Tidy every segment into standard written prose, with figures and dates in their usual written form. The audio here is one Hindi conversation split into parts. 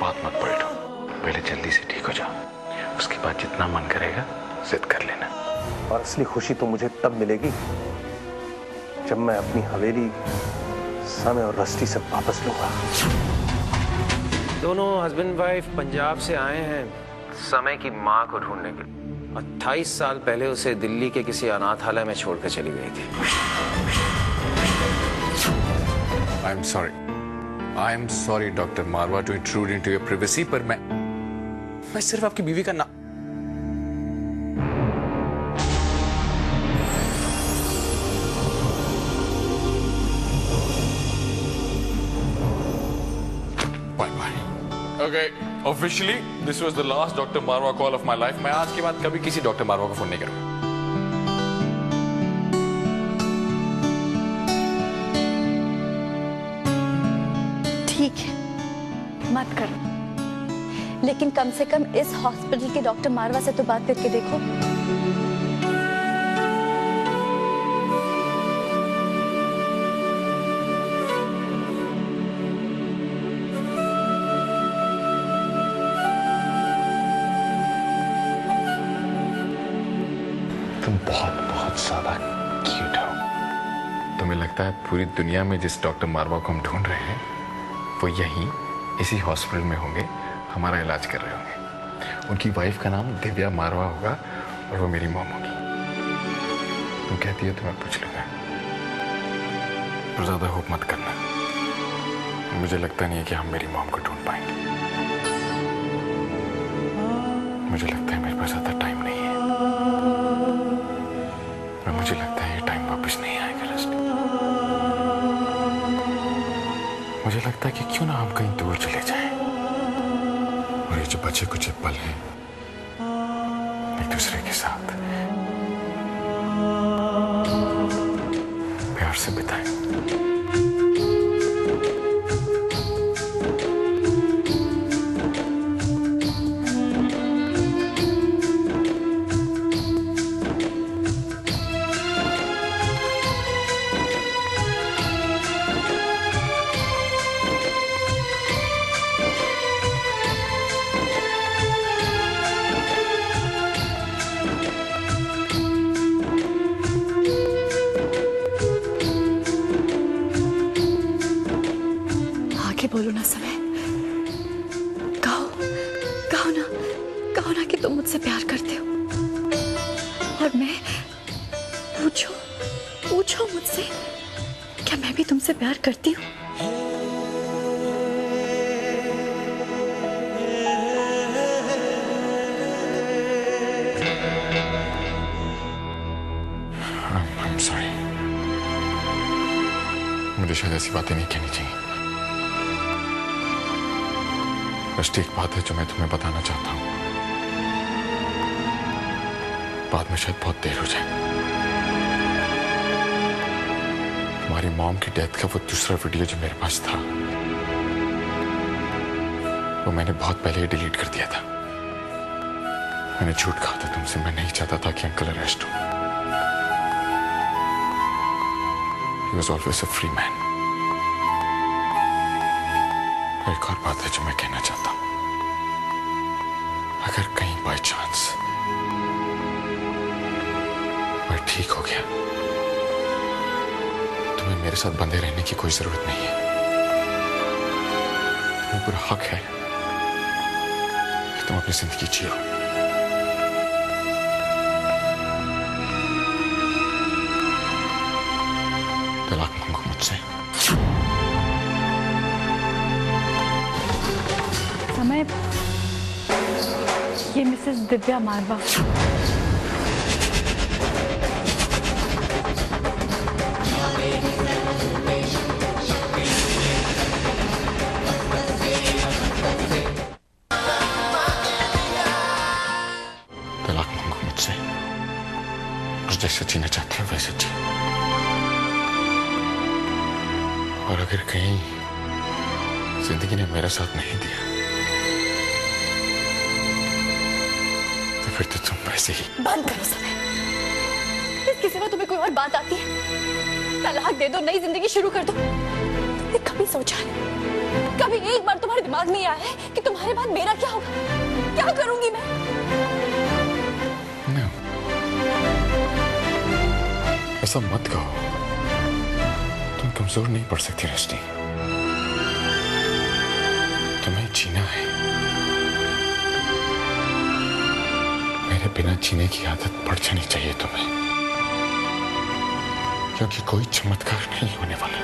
बात मत पलटो, पहले जल्दी से ठीक हो जाओ, उसके बाद जितना मन करेगा जिद कर लेना। और असली खुशी तो मुझे तब मिलेगी जब मैं अपनी हवेली समय और रस्टी से वापस लूंगा। दोनों हस्बैंड वाइफ पंजाब से आए हैं समय की माँ को ढूंढने के लिए। 28 साल पहले उसे दिल्ली के किसी अनाथालय में छोड़कर चली गई थी। I am sorry doctor Marwa to intrude into your privacy, पर मैं सिर्फ आपकी बीवी का ना। Okay, officially, this was the last Dr. Marwa call of my life. मैं आज के बाद कभी किसी डॉक्टर मारवा को फोन नहीं करूंगा। ठीक है, मत करो, लेकिन कम से कम इस हॉस्पिटल के डॉक्टर मारवा से तो बात करके देखो। तुम बहुत बहुत ज्यादा क्यूट हो। तुम्हें लगता है पूरी दुनिया में जिस डॉक्टर मारवा को हम ढूंढ रहे हैं वो यहीं इसी हॉस्पिटल में होंगे, हमारा इलाज कर रहे होंगे। उनकी वाइफ का नाम दिव्या मारवा होगा और वो मेरी मॉम होगी। तुम कहती हो तो मैं पूछ लूंगा, पर ज्यादा होप मत करना। मुझे लगता नहीं है कि हम मेरी मॉम को ढूंढ पाएंगे। मुझे लगता है मेरे पास ज्यादा टाइम नहीं है, और मुझे लगता है ये टाइम वापस नहीं आएगा रस्टी। मुझे लगता है कि क्यों ना हम कहीं दूर चले जाएं और ये जो बचे कुछ पल हैं एक दूसरे के साथ प्यार से बिताएं। बोलो ना समय, कहो ना कि तुम मुझसे प्यार करते हो। और मैं पूछो मुझसे, क्या मैं भी तुमसे प्यार करती हूँ? I'm sorry, मुझे शायद ऐसी बातें नहीं कहनी चाहिए। बस एक बात है जो मैं तुम्हें बताना चाहता हूँ, बाद में शायद बहुत देर हो जाए। तुम्हारी मॉम की डेथ का वो दूसरा वीडियो जो मेरे पास था वो मैंने बहुत पहले ही डिलीट कर दिया था। मैंने झूठ कहा था तुमसे, मैं नहीं चाहता था कि अंकल अरेस्ट हो। He was always a free man। एक और बात है जो मैं कहना चाहता हूं, अगर कहीं बाय चांस मैं ठीक हो गया, तुम्हें मेरे साथ बंधे रहने की कोई जरूरत नहीं है। तुम्हें पूरा हक है कि तुम अपनी जिंदगी जियो। तलाक मांगो मुझसे। समय, ये मिसेस दिव्या मारवा। तलाक मांगो मुझसे, और जैसे जीना चाहती हो वैसे जी। और अगर कहीं जिंदगी ने मेरा साथ नहीं दिया तो फिर तो तुम वैसे ही। बंद करो समय, इसके सिवा तुम्हें कोई और बात आती है? तलाक दे दो, नई जिंदगी शुरू कर दो। मैंने कभी सोचा नहीं, कभी एक बार तुम्हारे दिमाग में आया है कि तुम्हारे बाद मेरा क्या होगा, क्या करूंगी मैं? No. ऐसा मत कहो, तुम कमजोर नहीं पड़ सकती रश्मि, तुम्हें जीना है। मेरे बिना जीने की आदत पड़ जानी चाहिए तुम्हें, क्योंकि कोई चमत्कार नहीं होने वाला।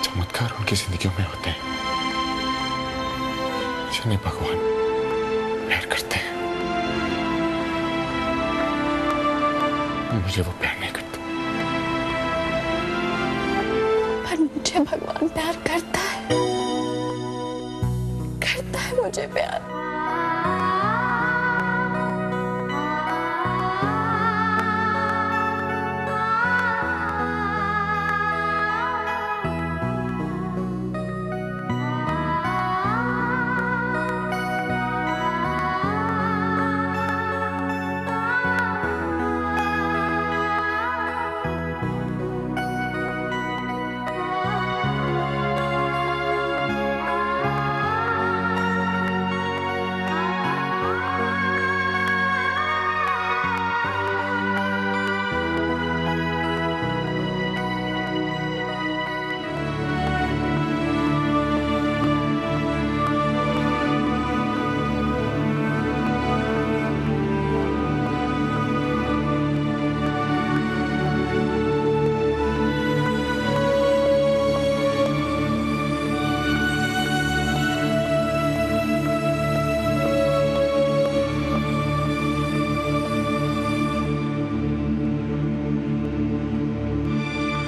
चमत्कार उनकी जिंदगियों में होते हैं जिन्हें भगवान प्यार करते हैं। मुझे वो प्यार नहीं करता। पर मुझे भगवान प्यार करता है मुझे प्यार।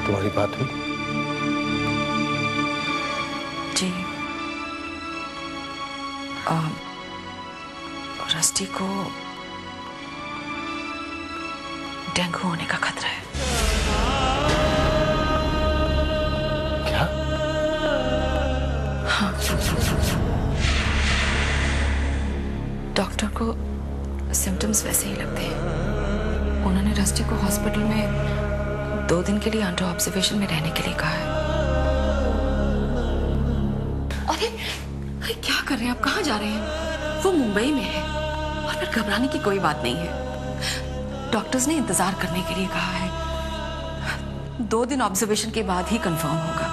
तुम्हारी बात हुई? जी, रस्टी को डेंगू होने का खतरा है। क्या? हाँ, डॉक्टर को सिम्टम्स वैसे ही लगते हैं। उन्होंने रस्टी को हॉस्पिटल में 2 दिन के लिए अंडर ऑब्जर्वेशन में रहने के लिए कहा है। अरे क्या कर रहे हैं आप? कहाँ जा रहे हैं? वो मुंबई में है और फिर घबराने की कोई बात नहीं है। डॉक्टर्स ने इंतजार करने के लिए कहा है। 2 दिन ऑब्जर्वेशन के बाद ही कंफर्म होगा,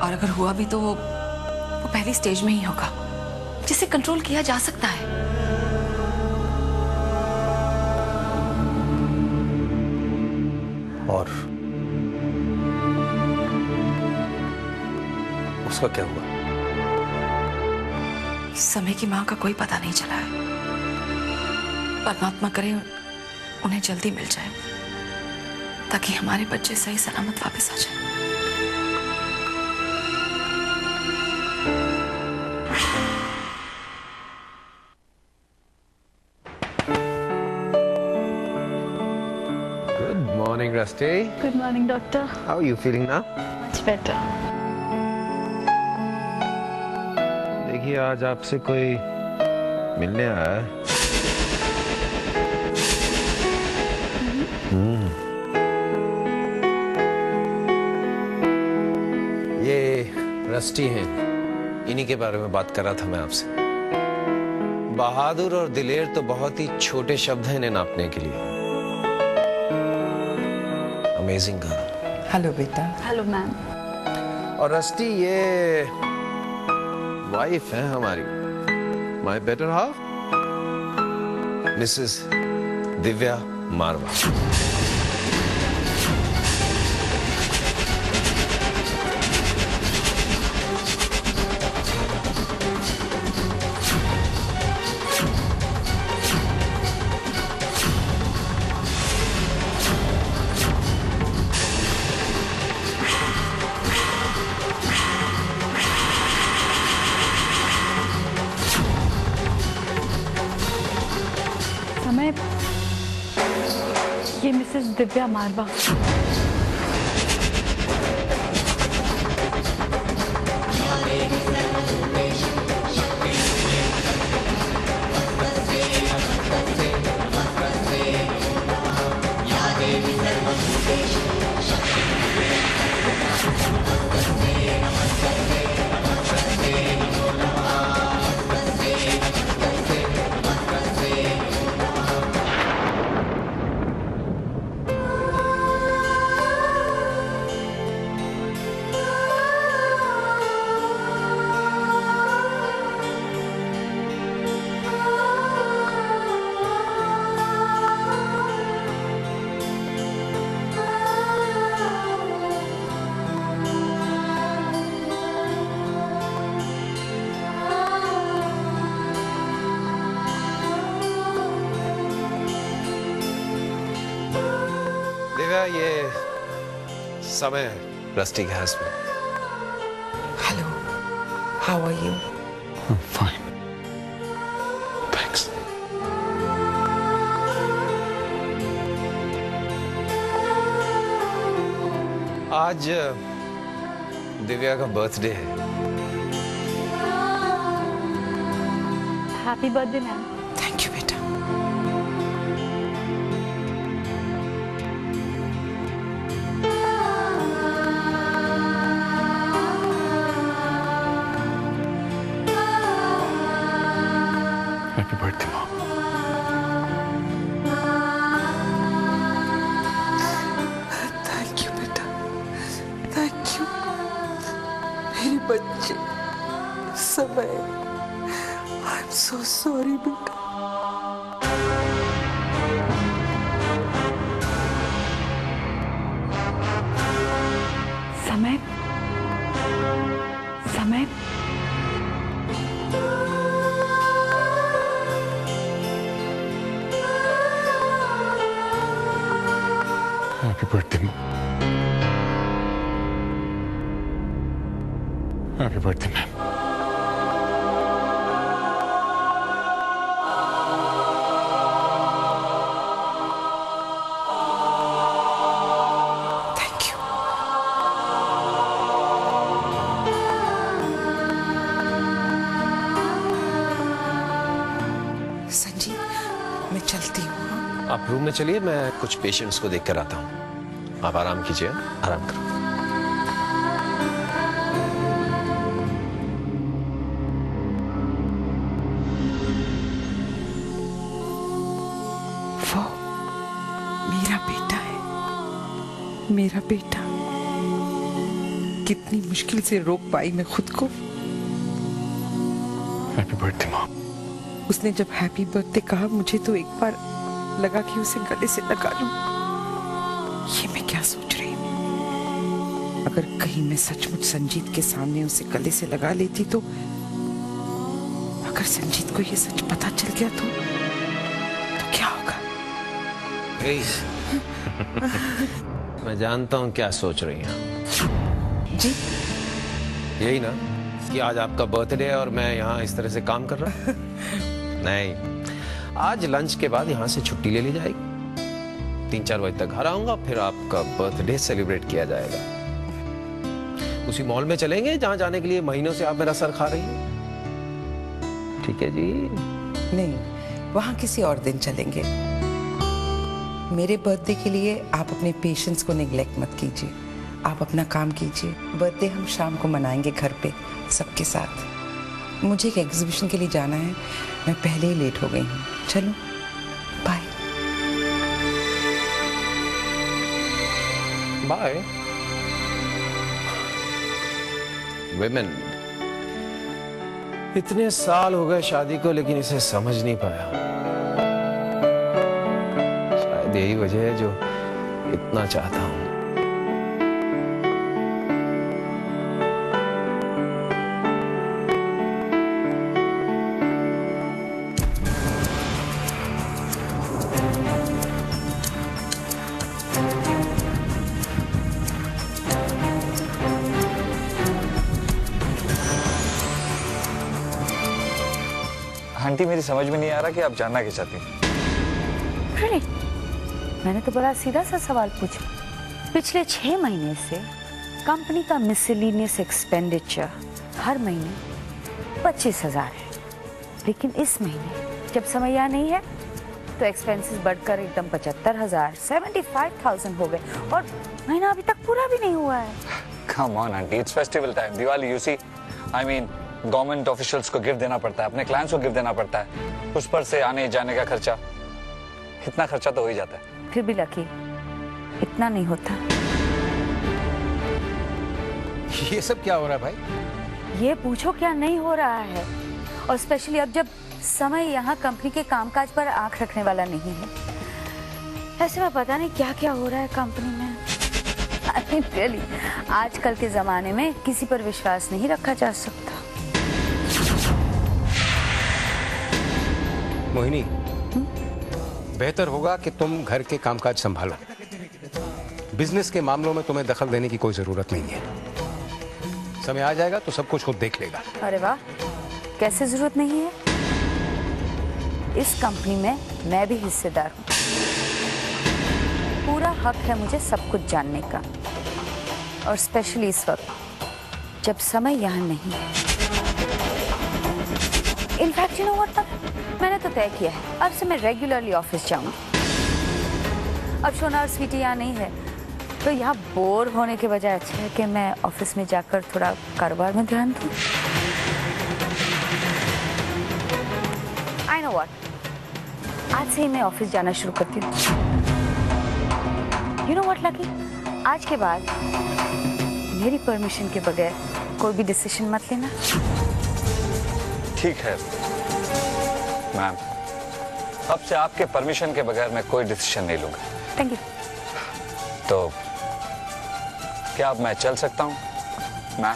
और अगर हुआ भी तो वो पहली स्टेज में ही होगा, जिसे कंट्रोल किया जा सकता है। और उसका क्या हुआ? समय की मां का कोई पता नहीं चला है। परमात्मा करे उन्हें जल्दी मिल जाए, ताकि हमारे बच्चे सही सलामत वापस आ जाए। Good morning, Rusty. Good morning, doctor. How are you feeling now? Much better. देखिए, आज आपसे कोई मिलने आया है। ये रस्टी हैं, इन्हीं के बारे में बात कर रहा था मैं आपसे। बहादुर और दिलेर तो बहुत ही छोटे शब्द हैं इन्हें नापने के लिए। Amazing girl. हेलो बेटा। Hello ma'am. और रस्टी ये वाइफ है हमारी, my better half, Mrs Divya Marwah. समय, ये मिसेस दिव्या मारवा। या देवी सर्वभूतेषु शक्ति दिव्या, ये समय है रस्टी के husband. Hello, how are you? Fine, thanks. आज दिव्या का बर्थडे है। Happy birthday ma'am. Thank you बेटा। हैप्पी बर्थडे माँ। थैंक यू बेटा, थैंक यू मेरे बच्चे। समय, आई एम सो सॉरी बेटा। समय, समय, हैप्पी बर्थडे माँ। Happy birthday ma'am. Thank you. Sanjeev, मैं चलती हूँ। आप रूम में चलिए, मैं कुछ पेशेंट्स को देख कर आता हूँ। आप आराम कीजिए, आराम करो। वो मेरा बेटा है, मेरा बेटा। कितनी मुश्किल से रोक पाई मैं खुद को। हैप्पी बर्थडे माँ। उसने जब हैप्पी बर्थडे कहा, मुझे तो एक बार लगा कि उसे गले से लगा लूं। ये मैं क्या सोच रही हूँ? अगर कहीं मैं सचमुच संजीत के सामने उसे गले से लगा लेती तो, अगर संजीत को ये सच पता चल गया तो क्या होगा? मैं जानता हूँ क्या सोच रही हैं आप। जी यही ना कि आज आपका बर्थडे है और मैं यहाँ इस तरह से काम कर रहा हूँ। नहीं, आज लंच के बाद यहाँ से छुट्टी ले ली जाएगी। 3-4 बजे तक घर आऊंगा, फिर आपका बर्थडे सेलिब्रेट किया जाएगा। उसी मॉल में चलेंगे जहाँ जाने के लिए महीनों से आप मेरा सर खा रही हैं। ठीक है जी? नहीं, वहाँ किसी और दिन चलेंगे। मेरे बर्थडे के लिए आप अपने पेशेंट्स को नेग्लेक्ट मत कीजिए। आप अपना काम कीजिए। बर्थडे हम शाम को मनाएंगे घर पे सबके साथ। मुझे एक एग्जीबिशन के लिए जाना है, मैं पहले ही लेट हो गई हूँ। चलो, बाय। बाय। विमेन, इतने साल हो गए शादी को, लेकिन इसे समझ नहीं पाया। शायद यही वजह है जो इतना चाहता हूं। आंटी, मेरी समझ में नहीं आ रहा कि आप जानना क्या चाहती हैं। Really? मैंने तो बड़ा सीधा सा सवाल पूछा। पिछले 6 महीने से कंपनी का मिसलेनियस एक्सपेंडिचर हर महीने 25,000 है, लेकिन इस महीने जब समय यहाँ नहीं है तो एक्सपेंसेस बढ़कर एकदम 75,000, 75,000 हो गए और महीना अभी तक पूरा भी नहीं हुआ है। Come on, aunty, it's festival time, Diwali, you see, I mean, government officials को गिफ्ट देना पड़ता है, अपने क्लाइंट्स को गिफ्ट देना पड़ता है, उस पर से आने जाने का खर्चा, इतना खर्चा तो हो ही जाता है। फिर भी लकी, इतना नहीं होता। ये सब क्या हो रहा है भाई? ये पूछो क्या नहीं हो रहा है, और स्पेशली अब जब समय यहाँ कंपनी के कामकाज पर आंख रखने वाला नहीं है। ऐसे में पता नहीं क्या क्या हो रहा है कंपनी में। I mean, really, आजकल के जमाने में किसी पर विश्वास नहीं रखा जा सकता। मोहिनी, बेहतर होगा कि तुम घर के कामकाज संभालो। बिजनेस के मामलों में तुम्हें दखल देने की कोई जरूरत नहीं है। समय आ जाएगा तो सब कुछ खुद देख लेगा। अरे वाह, कैसे जरूरत नहीं है? इस कंपनी में मैं भी हिस्सेदार हूँ। पूरा हक है मुझे सब कुछ जानने का, और स्पेशली इस वक्त जब समय यहाँ नहीं है। इनफैक्ट यू नो व्हाट, मैंने तो तय किया है अब से मैं रेगुलरली ऑफिस जाऊंगी। अब शोना और स्वीटी यहाँ नहीं है तो यहाँ बोर होने के बजाय अच्छा है कि मैं ऑफिस में जाकर थोड़ा कारोबार में ध्यान दूँ। आई नो व्हाट, आज से ही मैं ऑफिस जाना शुरू करती हूँ। यू नो व्हाट लकी, आज के बाद मेरी परमिशन के बगैर कोई भी डिसीजन मत लेना। ठीक है मैम, अब से आपके परमिशन के बगैर मैं कोई डिसीजन नहीं लूंगा। Thank you. तो क्या अब मैं चल सकता हूँ मैम?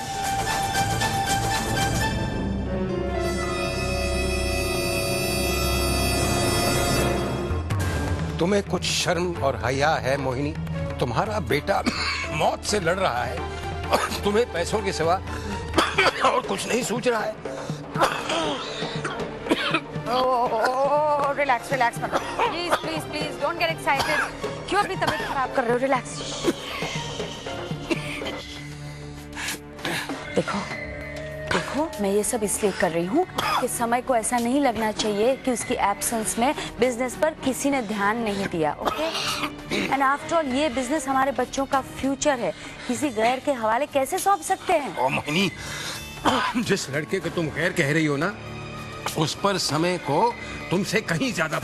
तुम्हें कुछ शर्म और हया है मोहिनी? तुम्हारा बेटा मौत से लड़ रहा है और तुम्हें पैसों के सिवा और कुछ नहीं सूझ रहा है। रिलैक्स रिलैक्स मत, please please please don't get excited. क्यों अपनी तबीयत खराब कर रहे हो? रिलैक्स। देखो देखो, मैं ये सब इसलिए कर रही हूँ कि समय को ऐसा नहीं लगना चाहिए कि उसकी एब्सेंस में बिजनेस पर किसी ने ध्यान नहीं दिया। ओके, एंड आफ्टर ऑल ये बिजनेस हमारे बच्चों का फ्यूचर है, किसी गैर के हवाले कैसे सौंप सकते हैं? ओ मोहिनी, जिस लड़के को तुम गैर कह रही हो ना, उस पर समय को तुमसे कहीं ज्यादा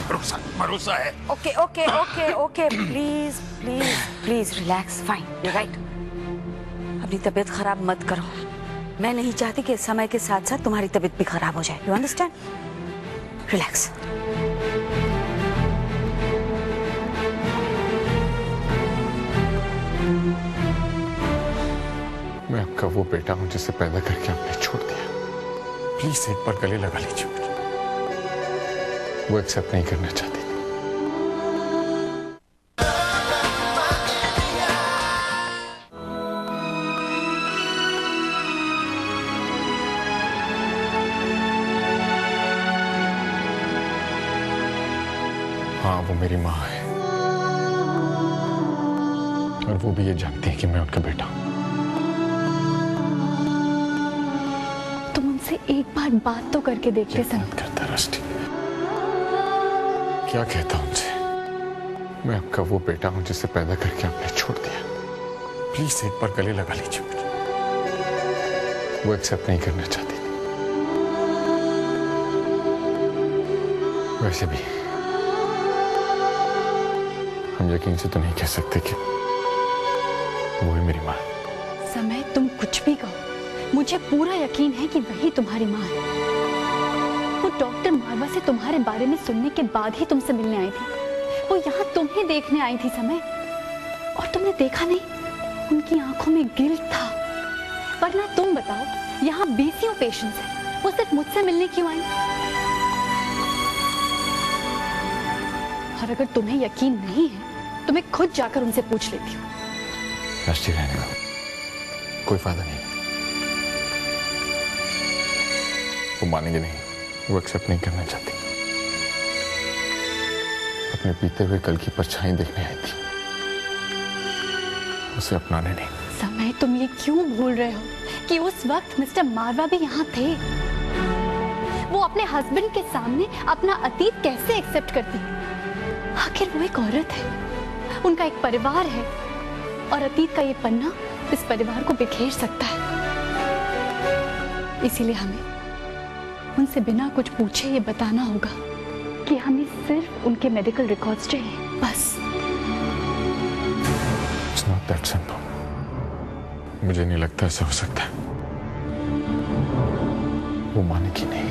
भरोसा है। Okay okay okay okay, please please please relax. Fine, you right. अपनी तबीयत खराब मत करो। मैं नहीं चाहती कि समय के साथ साथ तुम्हारी तबीयत भी खराब हो जाए। You understand? रिलैक्स। मैं आपका वो बेटा हूं जिसे पैदा करके आपने छोड़ दिया। प्लीज एक बार गले लगा लीजिए मुझे। वो एक्सेप्ट नहीं करना चाहती। हाँ, वो मेरी माँ है और वो भी ये जानती है कि मैं उनका बेटा हूं। तुम उनसे एक बार बात तो करके देखते समय। बात करता रस्टी, क्या कहता उनसे? मैं आपका वो बेटा हूं जिसे पैदा करके आपने छोड़ दिया। प्लीज एक बार गले लगा लीजिए मुझे। वो एक्सेप्ट नहीं करना चाहती। वैसे भी हम यकीन से तो नहीं कह सकते कि वो ही मेरी माँ है। समय, तुम कुछ भी कहो, मुझे पूरा यकीन है कि वही तुम्हारी माँ है। वो डॉक्टर मारवा से तुम्हारे बारे में सुनने के बाद ही तुमसे मिलने आई थी। वो यहाँ तुम्हें देखने आई थी समय, और तुमने देखा नहीं, उनकी आंखों में गिल्ट था। वरना तुम बताओ, यहाँ 20 पेशेंट्स हैं, वो सिर्फ मुझसे मिलने क्यों आई? और अगर तुम्हें यकीन नहीं है तो मैं खुद जाकर उनसे पूछ लेती हूँ। राष्ट्रीय रहने का कोई फायदा नहीं। वो मानेंगे नहीं, वो एक्सेप्ट नहीं करना चाहती। अपने बीते हुए कल की परछाई देखने आई थी, उसे अपनाने नहीं। समय, तुम ये क्यों भूल रहे हो कि उस वक्त मिस्टर मारवा भी यहाँ थे? वो अपने हस्बैंड के सामने अपना अतीत कैसे एक्सेप्ट करती? आखिर वो एक औरत है, उनका एक परिवार है, और अतीत का ये पन्ना इस परिवार को बिखेर सकता है। इसीलिए हमें उनसे बिना कुछ पूछे ये बताना होगा कि हमें सिर्फ उनके मेडिकल रिकॉर्ड्स चाहिए, बस। It's not that simple। मुझे नहीं लगता ऐसा हो सकता है। वो मानेगी नहीं।